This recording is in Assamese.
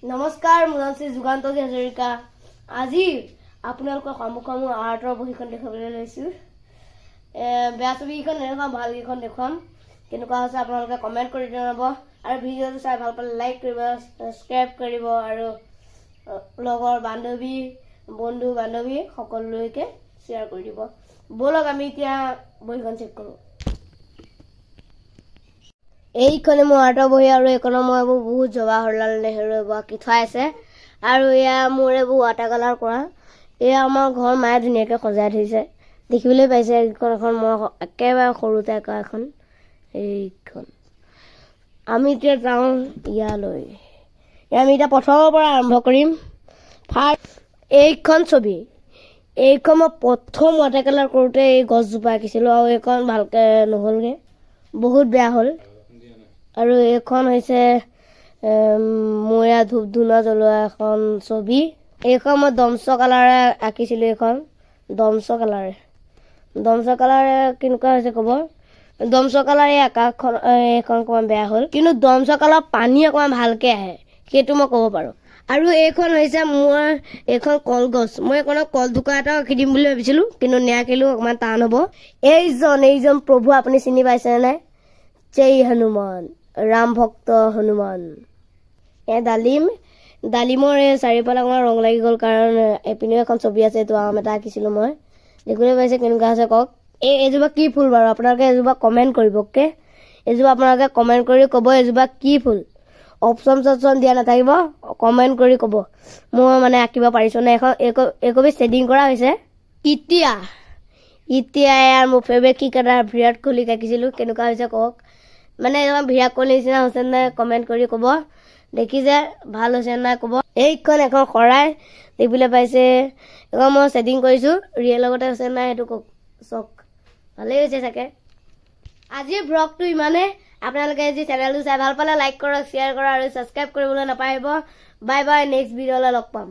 নমস্কাৰ, মোৰ নাম শ্ৰী যুগান্তজী হাজৰিকা। আজি আপোনালোকৰ সন্মুখত মই আৰ্টৰ বহীখন দেখাবলৈ লৈছোঁ। বেয়া ছবিকেইখন নেদেখাম, ভালকেইখন দেখুৱাম। কেনেকুৱা হৈছে আপোনালোকে কমেণ্ট কৰি জনাব, আৰু ভিডিঅ'টো চাই ভাল পালে লাইক কৰিব, ছাবস্ক্ৰাইব কৰিব, আৰু লগৰ বান্ধৱী বন্ধু বান্ধৱী সকলোলৈকে শ্বেয়াৰ কৰি দিব। ব'লক আমি এতিয়া বহীখন চেক কৰোঁ। এইখনে মোৰ আৰ্টৰ বহী, আৰু এইখনত মই এইবোৰ বহুত জৱাহৰলাল নেহৰু আঁকি থোৱা আছে। আৰু এয়া মোৰ এইবোৰ ৱাটাৰ কালাৰ কৰা। এয়া আমাৰ ঘৰ মায়ে ধুনীয়াকৈ সজাই থৈছে, দেখিবলৈ পাইছে। এইখন এখন মই একেবাৰে সৰুতে আঁকা এখন। এইখন আমি এতিয়া যাওঁ ইয়ালৈ। আমি এতিয়া প্ৰথমৰ পৰা আৰম্ভ কৰিম। ফাৰ্ষ্ট এইখন ছবি, এইখন মই প্ৰথম ৱাটাৰ কালাৰ কৰোঁতে এই গছজোপা আঁকিছিলোঁ, আৰু এইখন ভালকৈ নহ'লগৈ, বহুত বেয়া হ'ল। আৰু এইখন হৈছে ময়া ধূপ ধূনা জ্বলোৱা এখন ছবি। এইখন মই দমচ কালাৰে আঁকিছিলোঁ। এইখন দমচ কালাৰে কেনেকুৱা হৈছে ক'ব। দমচ কালাৰ এই আকাশখন এইখন অকণমান বেয়া হ'ল, কিন্তু দমচ কালাৰ পানী অকণমান ভালকৈ আহে, সেইটো মই ক'ব পাৰোঁ। আৰু এইখন হৈছে মোৰ এইখন কলগছ। মই এইখনত কলথোকা এটা আঁকি দিম বুলি ভাবিছিলোঁ, কিন্তু নেআঁকিলোঁ, অকণমান টান হ'ব। এইজন প্ৰভু আপুনি চিনি পাইছেনে নাই? জয় হনুমান, ৰাম ভক্ত হনুমান। ডালিমৰ এই চাৰিওফালে অকণমান ৰং লাগি গ'ল, কাৰণ এপিনেও এখন ছবি আছে। এইটো আম এটা আঁকিছিলোঁ মই, দেখিবলৈ পাইছে কেনেকুৱা হৈছে কওক। এইজোপা কি ফুল বাৰু? আপোনালোকে এজোপা কমেণ্ট কৰিব। অ'কে, এইজোপা আপোনালোকে কমেণ্ট কৰি ক'ব এজোপা কি ফুল। অপশ্যন দিয়া নাথাকিব, কমেণ্ট কৰি ক'ব মই মানে আঁকিব পাৰিছোঁ নে। এইকপি শ্বেডিং কৰা হৈছে। এতিয়া মোৰ ফেভৰেট ক্ৰিকেটাৰ বিৰাট কোহলীক আঁকিছিলোঁ, কেনেকুৱা হৈছে কওক। মানে এইখন বিৰাট কোহলীৰ নিচিনা হৈছে নাই কমেণ্ট কৰি ক'ব। দেখিছে ভাল হৈছে নাই ক'ব। এইখন এখন শৰাই, দেখিবলৈ পাইছে। এইখন মই ছেটিং কৰিছোঁ, ৰিয়েল লগতে হৈছে নাই সেইটো কওক। চক ভালেই হৈছে চাগে। আজিৰ ব্লগটো ইমানেই। আপোনালোকে আজি চেনেলটো চাই ভাল পালে লাইক কৰক, শ্বেয়াৰ কৰক, আৰু ছাবস্ক্ৰাইব কৰিবলৈ নাপাহৰিব। বাই বাই, নেক্সট ভিডিঅ'লৈ লগ পাম।